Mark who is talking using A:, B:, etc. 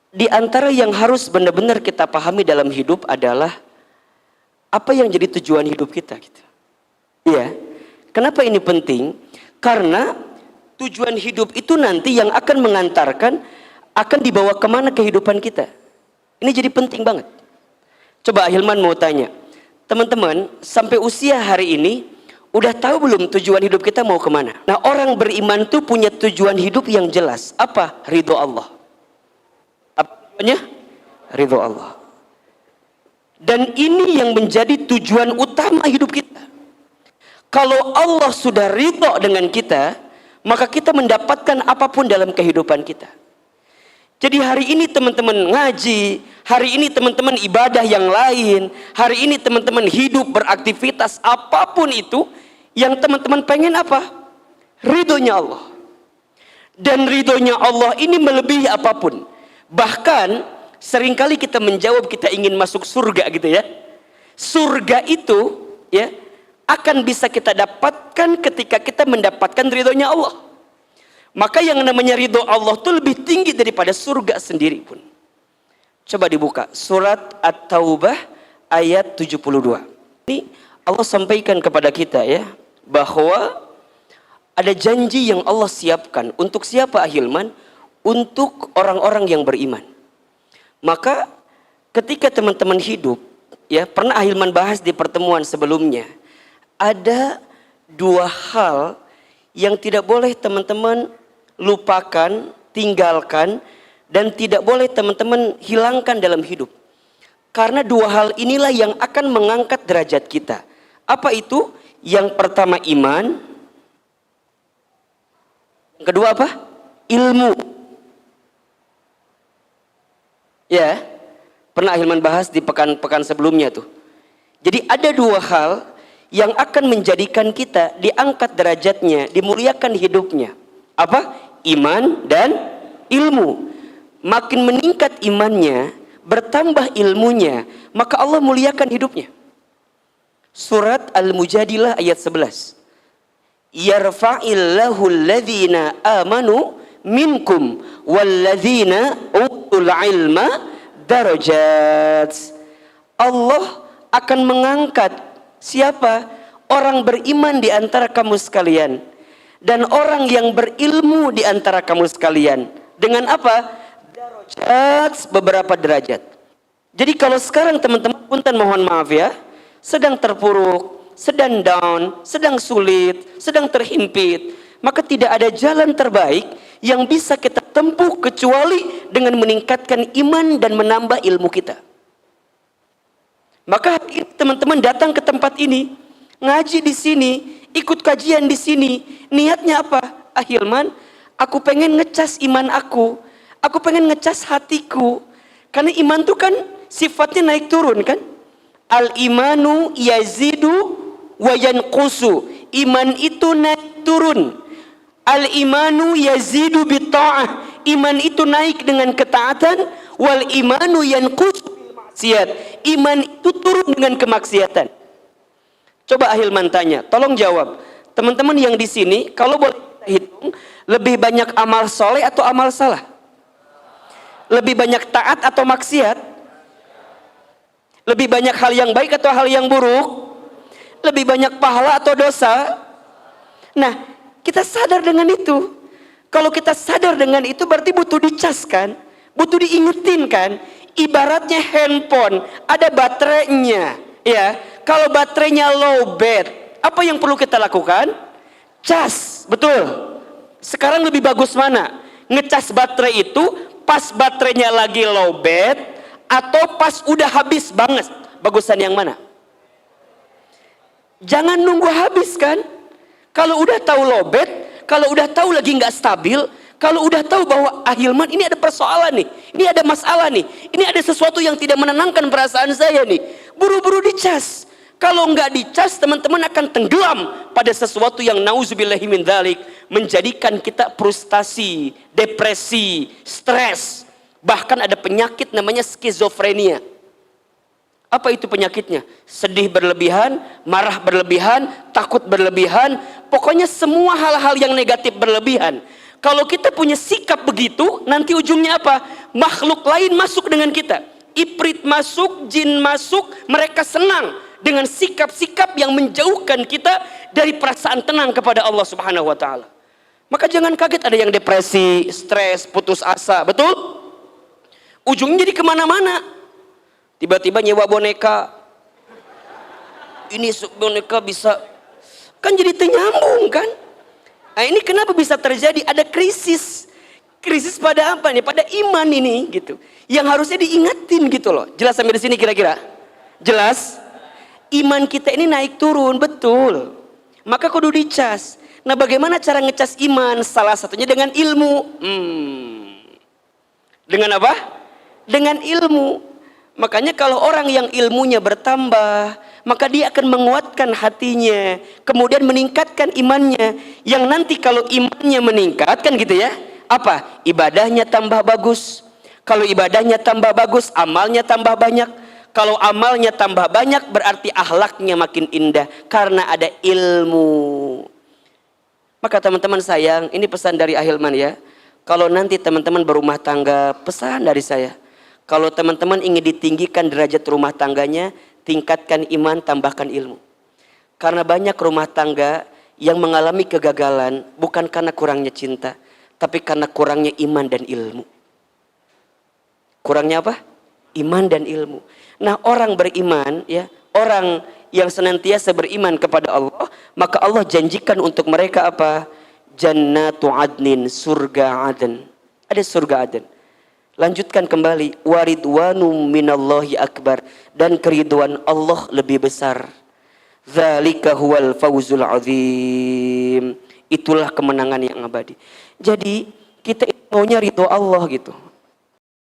A: Di antara yang harus benar-benar kita pahami dalam hidup adalah apa yang jadi tujuan hidup kita gitu. Iya. Kenapa ini penting? Karena tujuan hidup itu nanti yang akan mengantarkan, akan dibawa kemana kehidupan kita. Ini jadi penting banget. Coba Hilman mau tanya, teman-teman sampai usia hari ini udah tahu belum tujuan hidup kita mau kemana? Nah, orang beriman tuh punya tujuan hidup yang jelas. Apa? Ridho Allah. Apa tujuannya? Ridho Allah. Dan ini yang menjadi tujuan utama hidup kita. Kalau Allah sudah ridho dengan kita, maka kita mendapatkan apapun dalam kehidupan kita. Jadi hari ini teman-teman ngaji, hari ini teman-teman ibadah yang lain, hari ini teman-teman hidup beraktivitas apapun itu, yang teman-teman pengen apa? Ridhonya Allah. Dan ridhonya Allah ini melebihi apapun. Bahkan seringkali kita menjawab kita ingin masuk surga gitu ya. Surga itu ya akan bisa kita dapatkan ketika kita mendapatkan ridhonya Allah. Maka yang namanya ridho Allah itu lebih tinggi daripada surga sendiri pun. Coba dibuka surat At-Taubah ayat 72. Ini Allah sampaikan kepada kita ya, bahwa ada janji yang Allah siapkan untuk siapa Ahilman? Untuk orang-orang yang beriman. Maka ketika teman-teman hidup ya, pernah Ahilman bahas di pertemuan sebelumnya, ada dua hal yang tidak boleh teman-teman lupakan, tinggalkan, dan tidak boleh teman-teman hilangkan dalam hidup. Karena dua hal inilah yang akan mengangkat derajat kita. Apa itu? Yang pertama iman, yang kedua apa? Ilmu. Ya, pernah Ahilman bahas di pekan-pekan sebelumnya tuh. Jadi ada dua hal yang akan menjadikan kita diangkat derajatnya, dimuliakan hidupnya. Apa? Iman dan ilmu. Makin meningkat imannya, bertambah ilmunya, maka Allah muliakan hidupnya. Surat Al-Mujadilah ayat 11. Yarfa'illahu alladhina amanu minkum walladzina utul ilma darajat. Allah akan mengangkat siapa? Orang beriman di antara kamu sekalian dan orang yang berilmu di antara kamu sekalian. Dengan apa? Darajat, beberapa derajat. Jadi kalau sekarang teman-teman punten mohon maaf ya, sedang terpuruk, sedang down, sedang sulit, sedang terhimpit, maka tidak ada jalan terbaik yang bisa kita tempuh kecuali dengan meningkatkan iman dan menambah ilmu kita. Maka teman-teman datang ke tempat ini, ngaji di sini, ikut kajian di sini, niatnya apa? Ahilman, aku pengen ngecas iman aku pengen ngecas hatiku, karena iman itu kan sifatnya naik turun kan? Al imanu yazidu wa yanqusu. Iman itu naik turun. Al imanu yazidu bitta'ah. Iman itu naik dengan ketaatan. Wal imanu yanqusu bil maksiat. Iman itu turun dengan kemaksiatan. Coba Ahilman tanya, tolong jawab. Teman-teman yang di sini, kalau boleh kita hitung, lebih banyak amal soleh atau amal salah? Lebih banyak taat atau maksiat? Lebih banyak hal yang baik atau hal yang buruk? Lebih banyak pahala atau dosa? Nah, kita sadar dengan itu. Kalau kita sadar dengan itu berarti butuh dicas kan? Butuh diingetin kan? Ibaratnya handphone, ada baterainya. Ya, kalau baterainya low bed, apa yang perlu kita lakukan? Cas, betul. Sekarang lebih bagus mana? Ngecas baterai itu pas baterainya lagi low bed atau pas udah habis banget? Bagusan yang mana? Jangan nunggu habis kan? Kalau udah tahu low bed, kalau udah tahu lagi nggak stabil, kalau udah tahu bahwa Ahilman ini ada persoalan nih, ini ada masalah nih, ini ada sesuatu yang tidak menenangkan perasaan saya nih, buru-buru dicas. Kalau nggak dicas, teman-teman akan tenggelam pada sesuatu yang nauzubillahi min dzalik, menjadikan kita frustasi, depresi, stres, bahkan ada penyakit namanya skizofrenia. Apa itu penyakitnya? Sedih berlebihan, marah berlebihan, takut berlebihan, pokoknya semua hal-hal yang negatif berlebihan. Kalau kita punya sikap begitu, nanti ujungnya apa? Makhluk lain masuk dengan kita. Ifrit masuk, jin masuk, mereka senang dengan sikap-sikap yang menjauhkan kita dari perasaan tenang kepada Allah Subhanahu wa taala. Maka jangan kaget ada yang depresi, stres, putus asa, betul? Ujungnya jadi kemana-mana. Tiba-tiba nyewa boneka. Ini boneka bisa, kan jadi ternyambung kan? Nah ini kenapa bisa terjadi? Ada krisis. Krisis pada apa nih? Pada iman ini gitu. Yang harusnya diingatin gitu loh. Jelas sampai di sini kira-kira? Jelas? Iman kita ini naik turun, betul. Maka kudu dicas. Nah bagaimana cara ngecas iman? Salah satunya dengan ilmu. Dengan apa? Dengan ilmu. Makanya kalau orang yang ilmunya bertambah, maka dia akan menguatkan hatinya, kemudian meningkatkan imannya. Yang nanti kalau imannya meningkat kan gitu ya, apa? Ibadahnya tambah bagus. Kalau ibadahnya tambah bagus, amalnya tambah banyak. Kalau amalnya tambah banyak, berarti akhlaknya makin indah karena ada ilmu. Maka teman-teman sayang, ini pesan dari Ahilman ya. Kalau nanti teman-teman berumah tangga, pesan dari saya. Kalau teman-teman ingin ditinggikan derajat rumah tangganya, tingkatkan iman, tambahkan ilmu. Karena banyak rumah tangga yang mengalami kegagalan bukan karena kurangnya cinta, tapi karena kurangnya iman dan ilmu. Kurangnya apa? Iman dan ilmu. Nah, orang beriman ya, orang yang senantiasa beriman kepada Allah, maka Allah janjikan untuk mereka apa? Jannatu adnin, surga Aden. Ada surga Aden. Lanjutkan kembali, waridwanum minallahi akbar, dan keriduan Allah lebih besar. Dzalika huwal fawzul azim. Itulah kemenangan yang abadi. Jadi kita maunya ridho Allah gitu.